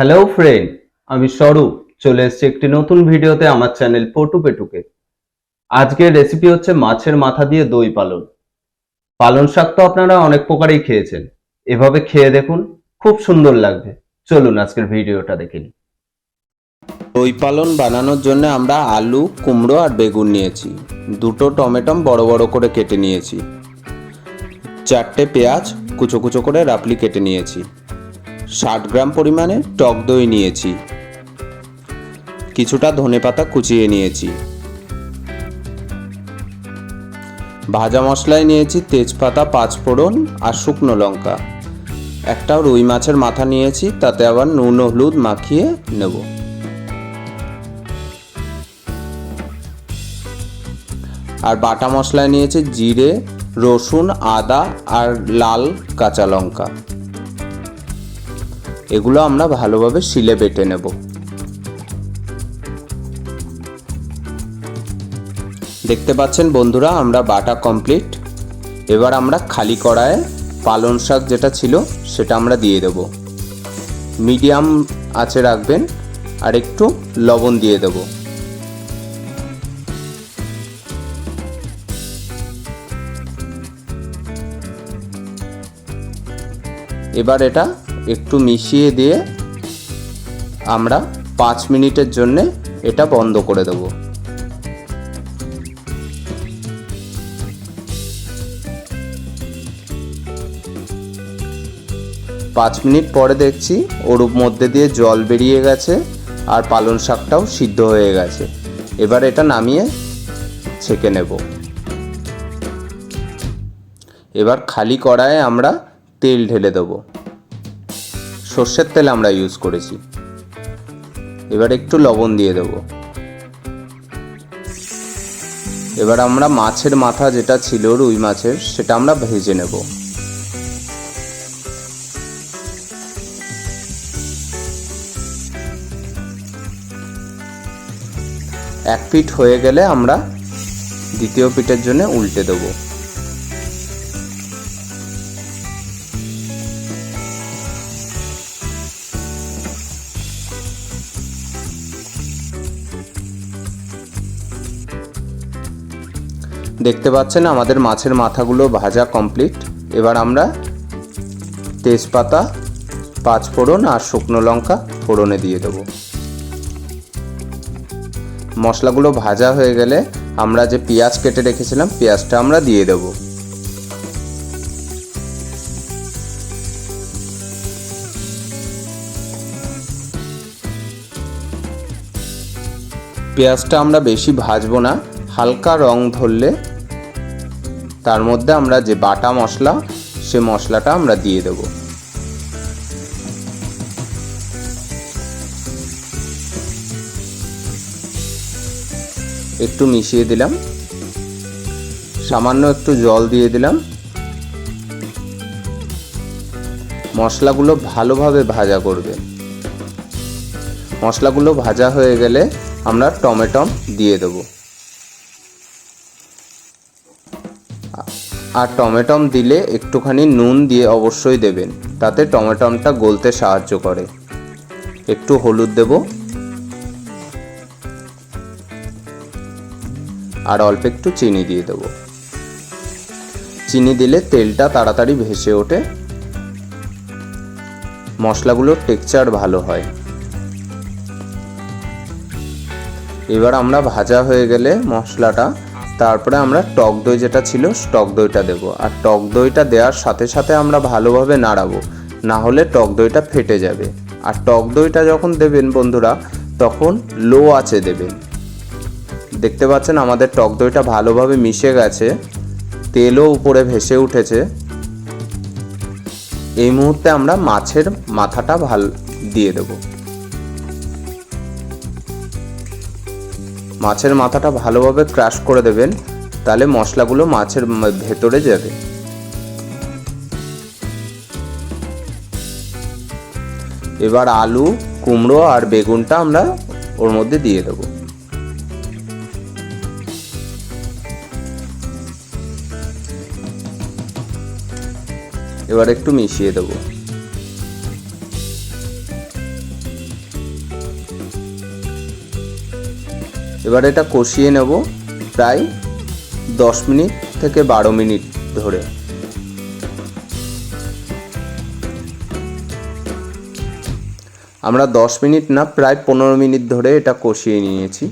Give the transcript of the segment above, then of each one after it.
Hello friend, আমি স্বরূপ চলে এসেছি একটি নতুন ভিডিওতে আমার চ্যানেল পটু পেটুকে। আজকের রেসিপি হচ্ছে মাছের মাথা দিয়ে দই পালন। পালন শাক তো আপনারা অনেক প্রকারেই খেয়েছেন, এভাবে খেয়ে দেখুন, খুব সুন্দর লাগবে। চলুন আজকের ভিডিওটা দেখে নিই। দই পালন বানানোর জন্য আমরা আলু, কুমড়ো আর বেগুন নিয়েছি। দুটো টমেটো বড় বড় করে কেটে নিয়েছি। 4টে পেঁয়াজ কুচো কুচো করে রাফলি কেটে নিয়েছি। 60 গ্রাম পরিমাণে টক দই নিয়েছি। কিছুটা ধনেপাতা কুচিয়ে নিয়েছি। ভাজা মশলায় নিয়েছি তেজপাতা, পাঁচফোড়ন আর শুকনো লঙ্কা। একটা রুই মাছের মাথা নিয়েছি, তাতে আবার নুন হলুদ মাখিয়ে নেব। আর বাটা মশলায় নিয়েছি জিরে, রসুন, আদা আর লাল কাঁচা লঙ্কা। এগুলো আমরা ভালোভাবে শিলে বেটে নেব। দেখতে পাচ্ছেন বন্ধুরা, আমরা বাটা কমপ্লিট। এবার আমরা খালি কড়াইয়ে পালং শাক যেটা ছিল সেটা আমরা দিয়ে দেব। মিডিয়াম আঁচে রাখবেন আর একটু লবণ দিয়ে দেব। এবার এটা একটু মিশিয়ে দিয়ে আমরা 5 মিনিটের জন্য এটা বন্ধ করে দেব। পাঁচ মিনিট পরে দেখছি ওর মধ্যে দিয়ে জল বেরিয়ে গেছে আর পালং শাকটাও সিদ্ধ হয়ে গেছে। এবার এটা নামিয়ে ছেঁকে নেব। এবার খালি কড়াইয়ে আমরা তেল ঢেলে দেব। সর্ষের তেল আমরা ইউজ করেছি। এবার একটু লবণ দিয়ে দেব। এবার আমরা মাছের মাথা যেটা ছিল রুই মাছের, সেটা আমরা ভেজে নেব। এক পিঠ হয়ে গেলে আমরা দ্বিতীয় পিঠের জন্য উল্টে দেব। দেখতে পাচ্ছেন আমাদের মাছের মাথাগুলো ভাজা কমপ্লিট। এবার আমরা তেজপাতা, পাঁচফোড়ন আর শুকনো লঙ্কা ফোড়নে দিয়ে দেব। মশলাগুলো ভাজা হয়ে গেলে আমরা যে পেঁয়াজ কেটে রেখেছিলাম পেঁয়াজটা আমরা দিয়ে দেব। পেঁয়াজটা আমরা বেশি ভাজবো না, হালকা রং ধরলে তার মধ্যে আমরা যে বাটা মশলা সে মশলাটা আমরা দিয়ে দেব। একটু মিশিয়ে দিলাম, সামান্য একটু জল দিয়ে দিলাম। মশলাগুলো ভালোভাবে ভাজা করবে। মশলাগুলো ভাজা হয়ে গেলে আমরা টমেটো দিয়ে দেব। আর টমেটো দিলে একটুখানি নুন দিয়ে অবশ্যই দেবেন, তাতে টমেটোটা গলতে সাহায্য করে। একটু হলুদ দেব আর অল্প একটু চিনি দিয়ে দেব। চিনি দিলে তেলটা তাড়াতাড়ি ভেসে ওঠে, মশলাগুলোর টেক্সচার ভালো হয়। এবার আমরা ভাজা হয়ে গেলে মশলাটা, তারপরে আমরা টক দই যেটা ছিল টক দইটা দেব। আর টক দইটা দেওয়ার সাথে সাথে আমরা ভালোভাবে নাড়াবো, না হলে টক দইটা ফেটে যাবে। আর টক দইটা যখন দেবেন বন্ধুরা, তখন লো আঁচে দেবেন। দেখতে পাচ্ছেন আমাদের টক দইটা ভালোভাবে মিশে গেছে, তেলও উপরে ভেসে উঠেছে। এই মুহূর্তে আমরা মাছের মাথাটা দিয়ে দেব। মাছের মাথাটা ভালোভাবে ক্রাশ করে দেবেন, তাহলে মশলাগুলো মাছের ভেতরে যাবে। এবার আলু, কুমড়ো আর বেগুনটা আমরা ওর মধ্যে দিয়ে দেব। এবার একটু মিশিয়ে দেব। এবার এটা কষিয়ে নেব প্রায় 10 মিনিট থেকে 12 মিনিট ধরে। আমরা 10 মিনিট না, প্রায় 15 মিনিট ধরে এটা কষিয়ে নিয়েছি।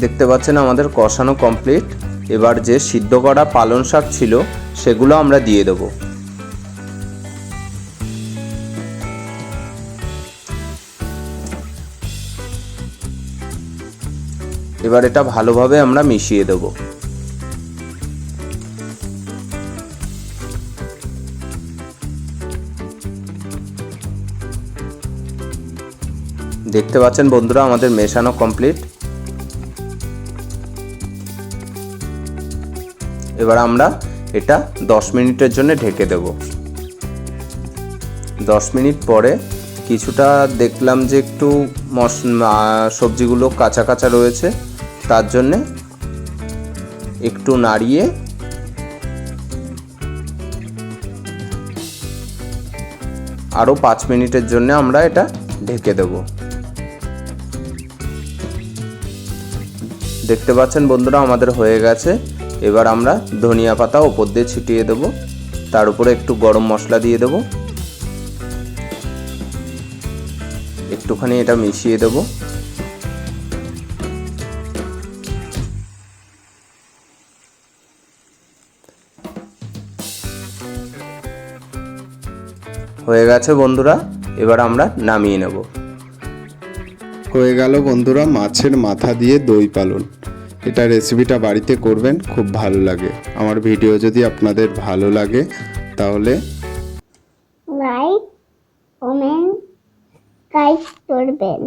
দেখতে পাচ্ছেন আমাদের কষানো কমপ্লিট। এবার যে সিদ্ধ করা পালং শাক ছিল সেগুলো আমরা দিয়ে দেব। এবার এটা ভালোভাবে আমরা মিশিয়ে দেব। দেখতে পাচ্ছেন বন্ধুরা আমাদের মেশানো কমপ্লিট। এবার আমরা এটা 10 মিনিটের জন্য ঢেকে দেব। 10 মিনিট পরে কিছুটা দেখলাম যে একটু সবজিগুলো কাঁচা কাঁচা রয়েছে, তার জন্যে একটু নাড়িয়ে আরও 5 মিনিটের জন্য আমরা এটা ঢেকে দেব। দেখতে পাচ্ছেন বন্ধুরা আমাদের হয়ে গেছে। এবার আমরা ধনিয়া পাতা ওপর দিয়ে ছিটিয়ে দেব, তার উপরে একটু গরম মশলা দিয়ে দেব, একটুখানি এটা মিশিয়ে দেব। হয়ে গেছে বন্ধুরা, এবার আমরা নামিয়ে নেব। হয়ে গেল বন্ধুরা মাছের মাথা দিয়ে দই পালন। এটা রেসিপিটা বাড়িতে করবেন, খুব ভালো লাগে। আমার ভিডিও যদি আপনাদের ভালো লাগে তাহলে লাইক কমেন্ট সাবস্ক্রাইব করবেন।